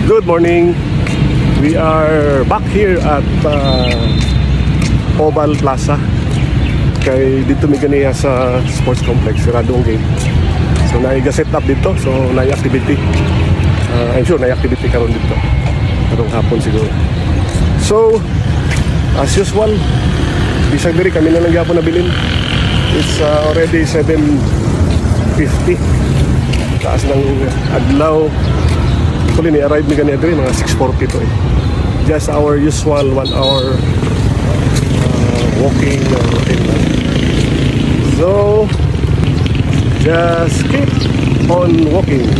Good morning. We are back here at Oval Plaza. Kay dito may ganiya sa sports complex, siradong gate. So naiga-set up dito, so nai-activity. I'm sure nai-activity karon dito. Karong hapon siguro. So as usual, bisag diri kami na lang gyapon nabilin. It's already 7:50. Taas ng adlaw. Actually, ni-arrive ni ganyan diri mga 6:40 to eh. Just our usual 1 hour walking routine. So just keep on walking.